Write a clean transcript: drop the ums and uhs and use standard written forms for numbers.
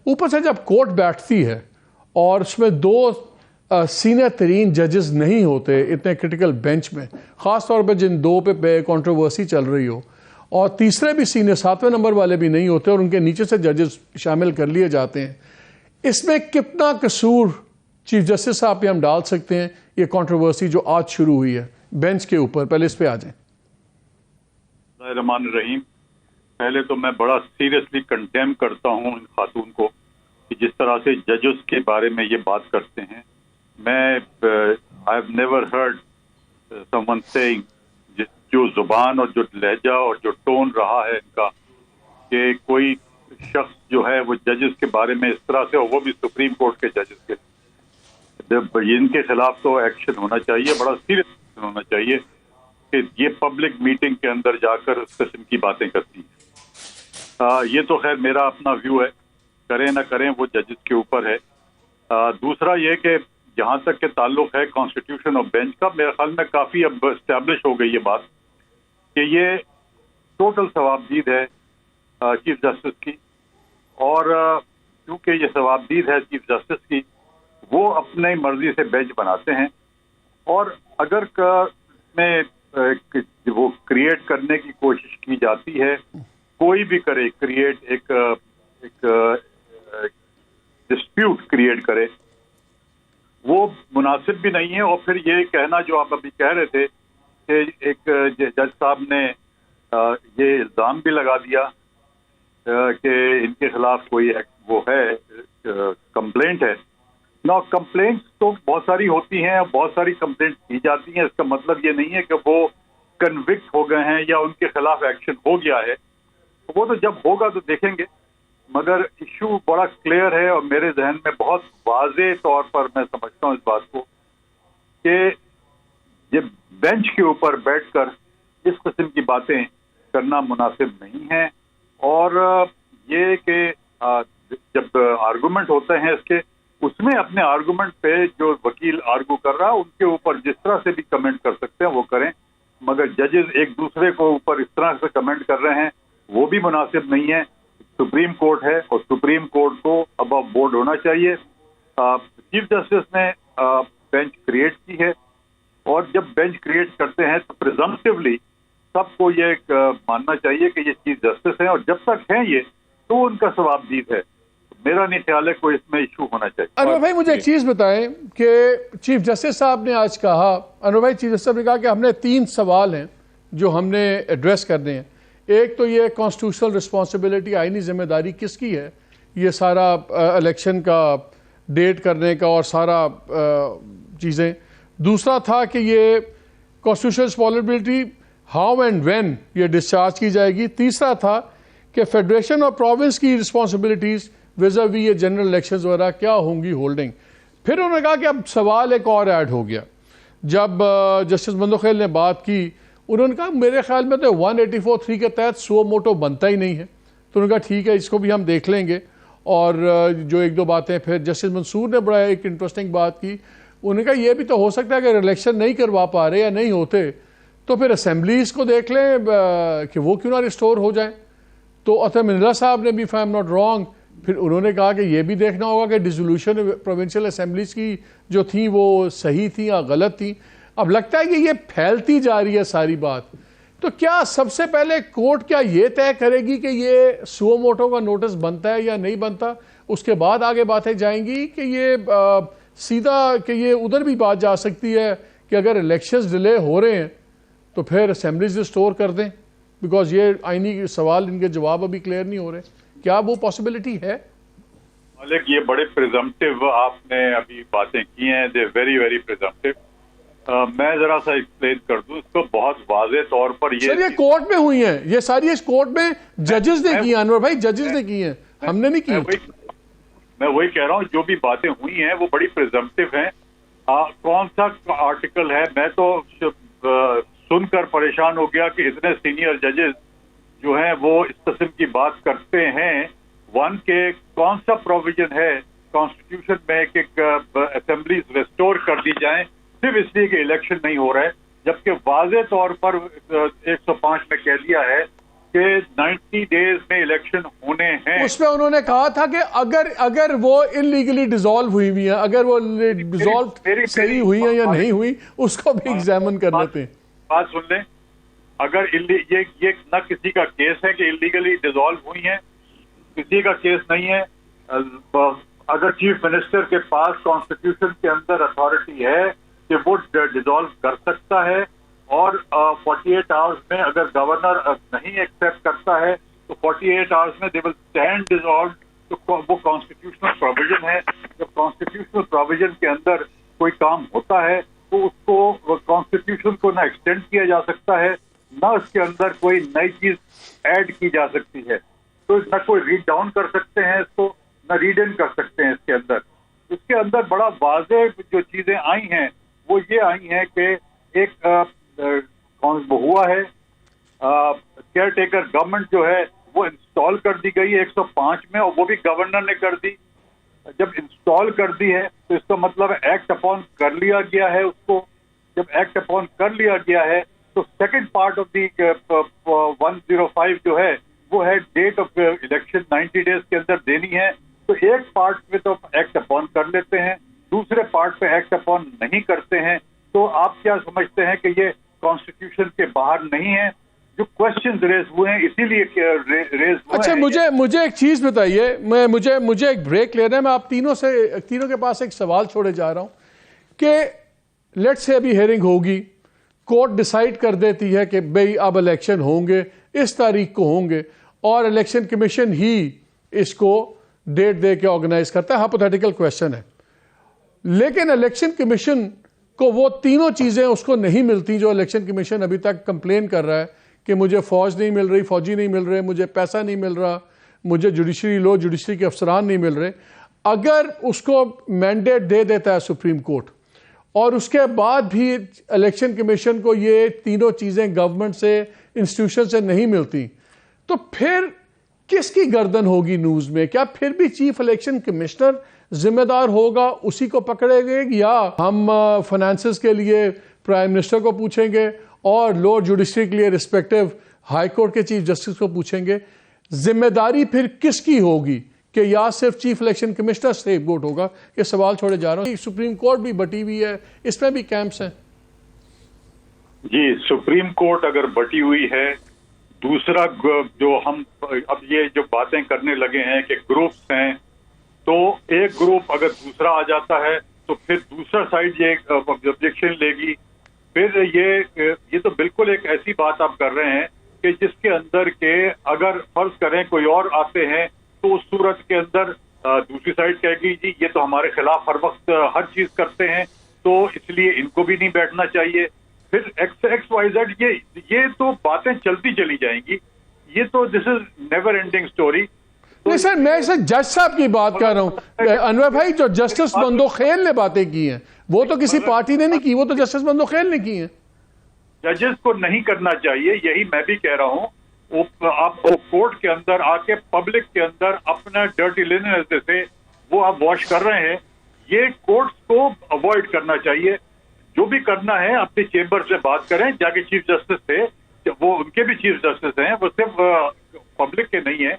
اوپر سے جب کورٹ بیٹھتی ہے اور اس میں دو سینئر ترین ججز نہیں ہوتے اتنے کرٹیکل بینچ میں، خاص طور پہ جن دو پہ کنٹروورسی چل رہی ہو، اور تیسرے بھی سینئر 7ویں نمبر والے بھی نہیں ہوتے اور ان کے نیچے سے ججز شامل کر لیے جاتے ہیں، اس میں کتنا قصور چیف جسٹس صاحب پہ ہم ڈال سکتے ہیں؟ یہ کنٹروورسی جو آج شروع ہوئی ہے بینچ کے اوپر، پہلے اس پہ آ جائیں۔ الرحمن الرحیم، پہلے تو میں بڑا سیریسلی کنڈیم کرتا ہوں ان خاتون کو کہ جس طرح سے ججز کے بارے میں یہ بات کرتے ہیں۔ میں I have never heard someone saying, جو زبان اور جو لہجہ اور جو ٹون رہا ہے ان کا، کہ کوئی شخص جو ہے وہ ججز کے بارے میں اس طرح سے، وہ بھی سپریم کورٹ کے ججز کے، ان کے خلاف تو ایکشن ہونا چاہیے، بڑا سیریس ایکشن ہونا چاہیے کہ یہ پبلک میٹنگ کے اندر جا کر اس قسم کی باتیں کرتی ہیں۔ یہ تو خیر میرا اپنا ویو ہے، کریں نہ کریں وہ ججز کے اوپر ہے۔ دوسرا یہ کہ جہاں تک کہ تعلق ہے کانسٹیٹیوشن اور بینچ کا، میرے خیال میں کافی اب اسٹیبلش ہو گئی یہ بات کہ یہ ٹوٹل ثوابدید ہے چیف جسٹس کی، اور کیونکہ یہ ثوابدید ہے چیف جسٹس کی، وہ اپنی مرضی سے بینچ بناتے ہیں، اور اگر میں وہ کریٹ کرنے کی کوشش کی جاتی ہے، کوئی بھی کرے کریٹ، ایک ڈسپیوٹ کریٹ کرے، وہ مناسب بھی نہیں ہے۔ اور پھر یہ کہنا جو آپ ابھی کہہ رہے تھے کہ ایک جج صاحب نے یہ الزام بھی لگا دیا کہ ان کے خلاف کوئی وہ ہے، کمپلینٹ ہے۔ نا کمپلینٹ تو بہت ساری ہوتی ہیں، بہت ساری کمپلینٹ کی جاتی ہیں، اس کا مطلب یہ نہیں ہے کہ وہ کنوکٹ ہو گئے ہیں یا ان کے خلاف ایکشن ہو گیا ہے، وہ تو جب ہوگا تو دیکھیں گے۔ مگر ایشو بڑا کلیئر ہے، اور میرے ذہن میں بہت واضح طور پر میں سمجھتا ہوں اس بات کو کہ یہ بینچ کے اوپر بیٹھ کر اس قسم کی باتیں کرنا مناسب نہیں ہے۔ اور یہ کہ جب آرگومنٹ ہوتے ہیں اس میں اپنے آرگومنٹ پہ جو وکیل آرگو کر رہا ہے ان کے اوپر جس طرح سے بھی کمنٹ کر سکتے ہیں وہ کریں، مگر ججز ایک دوسرے کو اوپر اس طرح سے کمنٹ کر رہے ہیں وہ بھی مناسب نہیں ہے۔ سپریم کورٹ ہے اور سپریم کورٹ کو ابو بورڈ ہونا چاہیے۔ چیف جسٹس نے بینچ کریٹ کی ہے، اور جب بینچ کریٹ کرتے ہیں تو پریزمپٹیولی سب کو یہ ماننا چاہیے کہ یہ چیف جسٹس ہیں، اور جب تک ہیں یہ تو ان کا ثوابدید ہے۔ میرا نہیں خیال ہے کوئی اس میں ایشو ہونا چاہیے۔ انور بھائی مجھے ایک چیز بتائیں کہ چیف جسٹس صاحب نے آج کہا، انور بھائی چیف جسٹس صاحب نے کہا کہ ہم نے 3 سوال ہیں جو ہم نے ایڈریس کرنے ہیں۔ ایک تو یہ کانسٹیٹیوشنل رسپانسبلٹی، آئینی ذمہ داری کس کی ہے یہ سارا الیکشن کا ڈیٹ کرنے کا اور سارا چیزیں۔ دوسرا تھا کہ یہ constitutional responsibility how and when یہ ڈسچارج کی جائے گی۔ تیسرا تھا کہ فیڈریشن اور پروونس کی رسپانسبلٹیز ویزاوی یہ جنرل الیکشنز وغیرہ کیا ہوں گی ہولڈنگ۔ پھر انہوں نے کہا کہ اب سوال ایک اور ایڈ ہو گیا، جب جسٹس مندوخیل نے بات کی انہوں نے کہا میرے خیال میں تو 184(3) کے تحت سو موٹو بنتا ہی نہیں ہے۔ تو انہوں نے کہا ٹھیک ہے اس کو بھی ہم دیکھ لیں گے، اور جو ایک دو باتیں پھر جسٹس منصور نے بڑا ایک انٹرسٹنگ بات کی، انہوں نے کہا یہ بھی تو ہو سکتا ہے کہ اگر الیکشن نہیں کروا پا رہے یا نہیں ہوتے تو پھر اسمبلیز کو دیکھ لیں کہ وہ کیوں نہ ریسٹور ہو جائیں۔ تو عطا منلہ صاحب نے بھی if I'm not wrong پھر انہوں نے کہا کہ یہ بھی دیکھنا ہوگا کہ ڈیزولوشن پروونشل اسمبلیز کی جو تھیں وہ صحیح تھیں یا غلط تھیں۔ اب لگتا ہے کہ یہ پھیلتی جا رہی ہے ساری بات، تو کیا سب سے پہلے کورٹ کیا یہ طے کرے گی کہ یہ سو موٹو کا نوٹس بنتا ہے یا نہیں بنتا، اس کے بعد آگے باتیں جائیں گی، کہ یہ سیدھا کہ یہ ادھر بھی بات جا سکتی ہے کہ اگر الیکشنز ڈیلے ہو رہے ہیں تو پھر اسمبلیز ریسٹور کر دیں، بیکاز یہ آئینی سوال ان کے جواب ابھی کلیئر نہیں ہو رہے، کیا وہ پاسبلٹی ہے؟ مالک یہ بڑے پریزمپٹیو آپ نے ابھی باتیں کی ہیں، دے ویری ویری پریزمپٹیو۔ میں ذرا سا ایکسپلین کر دوں اس کو بہت واضح طور پر۔ یہ کورٹ میں ہوئی ہیں، یہ ساری اس کورٹ میں ججز نے کی ہیں، انور بھائی ججز نے کی ہیں، ہم نے نہیں کی۔ میں وہی کہہ رہا ہوں جو بھی باتیں ہوئی ہیں وہ بڑی پریزمپٹیو ہیں۔ کون سا آرٹیکل ہے، میں تو سن کر پریشان ہو گیا کہ اتنے سینئر ججز جو ہیں وہ اس قسم کی بات کرتے ہیں۔ کہ کون سا پروویژن ہے کانسٹیٹیوشن میں کہ اسمبلیز ریسٹور کر دی جائیں صرف اس لیے کہ الیکشن نہیں ہو رہا ہے، جبکہ واضح طور پر 105 میں کہہ دیا ہے کہ 90 ڈیز میں الیکشن ہونے ہیں. اس میں انہوں نے کہا تھا کہ اگر وہ انلیگلی ڈیزالو ہوئی ہیں، اگر وہ ڈیزالو صحیح ہوئی ہیں یا نہیں ہوئی، اس کو بھی ایگزامن کر لیتے ہیں. بات سن لیں، اگر یہ نہ کسی کا کیس ہے کہ انلیگلی ڈیزالو ہوئی ہیں، کسی کا کیس نہیں ہے. اگر چیف منسٹر کے پاس کانسٹیٹیوشن کے اندر اتھارٹی ہے کہ وہ ڈیزالو کر سکتا ہے، اور 48 آورز میں اگر گورنر نہیں ایکسیپٹ کرتا ہے تو 48 آورز میں دے ول اسٹینڈ ڈیزالوڈ. تو وہ کانسٹیٹیوشنل پروویژن ہے. جب کانسٹیٹیوشنل پروویژن کے اندر کوئی کام ہوتا ہے تو اس کو کانسٹیٹیوشن کو نہ ایکسٹینڈ کیا جا سکتا ہے، نہ اس کے اندر کوئی نئی چیز ایڈ کی جا سکتی ہے. تو نہ کوئی ریڈ ڈاؤن کر سکتے ہیں اس کو، نہ ریڈ ان کر سکتے ہیں اس کے اندر. اس کے اندر بڑا واضح جو چیزیں آئی ہیں وہ یہ آئی ہیں کہ ایک ہوا ہے کیئر ٹیکر گورنمنٹ جو ہے وہ انسٹال کر دی گئی ہے 105 میں، اور وہ بھی گورنر نے کر دی. جب انسٹال کر دی ہے تو اس کا مطلب ایکٹ اپون کر لیا گیا ہے. اس کو جب ایکٹ اپون کر لیا گیا ہے تو سیکنڈ پارٹ آف دی 105 جو ہے وہ ہے ڈیٹ آف الیکشن 90 ڈیز کے اندر دینی ہے. تو ایک پارٹ پہ تو ایکٹ اپون کر لیتے ہیں، دوسرے پارٹ پہ ایکٹ اپون نہیں کرتے ہیں. تو آپ کیا سمجھتے ہیں کہ یہ کانسٹیٹیوشن کے باہر نہیں ہے؟ جو کوشچنز ریز ہوئے ہیں اسی لیے ریز ہوئے ہیں. اچھا، مجھے ایک چیز بتائیے، مجھے ایک بریک لینا ہے. میں آپ تینوں کے پاس ایک سوال چھوڑے جا رہا ہوں کہ لیٹس سے ابھی ہیئرنگ ہوگی، کورٹ ڈیسائیڈ کر دیتی ہے کہ بھئی اب الیکشن ہوں گے، اس تاریخ کو ہوں گے، اور الیکشن کمیشن ہی اس کو ڈیٹ دے کے آرگنائز کرتا ہے. ہائپوتھیٹیکل کویسچن ہے، لیکن الیکشن کمیشن کو وہ تینوں چیزیں اس کو نہیں ملتی جو الیکشن کمیشن ابھی تک کمپلین کر رہا ہے کہ مجھے فوج نہیں مل رہی، فوجی نہیں مل رہے، مجھے پیسہ نہیں مل رہا، مجھے جوڈیشری کے افسران نہیں مل رہے. اگر اس کو مینڈیٹ دے دیتا ہے سپریم کورٹ اور اس کے بعد بھی الیکشن کمیشن کو یہ تینوں چیزیں گورنمنٹ سے، انسٹیٹیوشن سے نہیں ملتی، تو پھر کس کی گردن ہوگی نیوز میں؟ کیا پھر بھی چیف الیکشن کمشنر ذمہ دار ہوگا، اسی کو پکڑے گے، یا ہم فائنانسز کے لیے پرائم منسٹر کو پوچھیں گے اور لوور جوڈیشری کے لیے رسپیکٹو ہائی کورٹ کے چیف جسٹس کو پوچھیں گے؟ ذمہ داری پھر کس کی ہوگی؟ کہ یا صرف چیف الیکشن کمشنر سیف گوٹ ہوگا؟ یہ سوال چھوڑے جا رہا ہوں. سپریم کورٹ بھی بٹی ہوئی ہے، اس میں بھی کیمپس ہیں. جی، سپریم کورٹ اگر بٹی ہوئی ہے، دوسرا جو ہم اب یہ جو باتیں کرنے لگے ہیں کہ گروپس ہیں، تو ایک گروپ اگر دوسرا آ جاتا ہے تو پھر دوسرا سائڈ یہ آبجیکشن لے گی. پھر یہ تو بالکل ایک ایسی بات آپ کر رہے ہیں کہ جس کے اندر کہ اگر فرض کریں کوئی اور آتے ہیں تو اس صورت کے اندر دوسری سائڈ کہے گی جی یہ تو ہمارے خلاف ہر وقت ہر چیز کرتے ہیں تو اس لیے ان کو بھی نہیں بیٹھنا چاہیے. پھر ایکس وائی زیڈ یہ تو باتیں چلتی چلی جائیں گی. یہ تو دس از نیور اینڈنگ اسٹوری. نہیں سر، میں سر جج صاحب کی بات کر رہا ہوں. انور بھائی، جو جسٹس بندوخیل نے باتیں کی ہیں وہ تو کسی پارٹی نے نہیں کی، وہ تو جسٹس بندوخیل نے کی ہیں. ججز کو نہیں کرنا چاہیے، یہی میں بھی کہہ رہا ہوں. آپ کو کورٹ کے اندر آ کے پبلک کے اندر اپنا ڈرٹی لینن سے وہ آپ واش کر رہے ہیں. یہ کورٹس کو اوائڈ کرنا چاہیے. جو بھی کرنا ہے اپنے چیمبر سے بات کریں جا کے چیف جسٹس سے، وہ ان کے بھی چیف جسٹس ہیں، وہ صرف پبلک کے نہیں ہیں.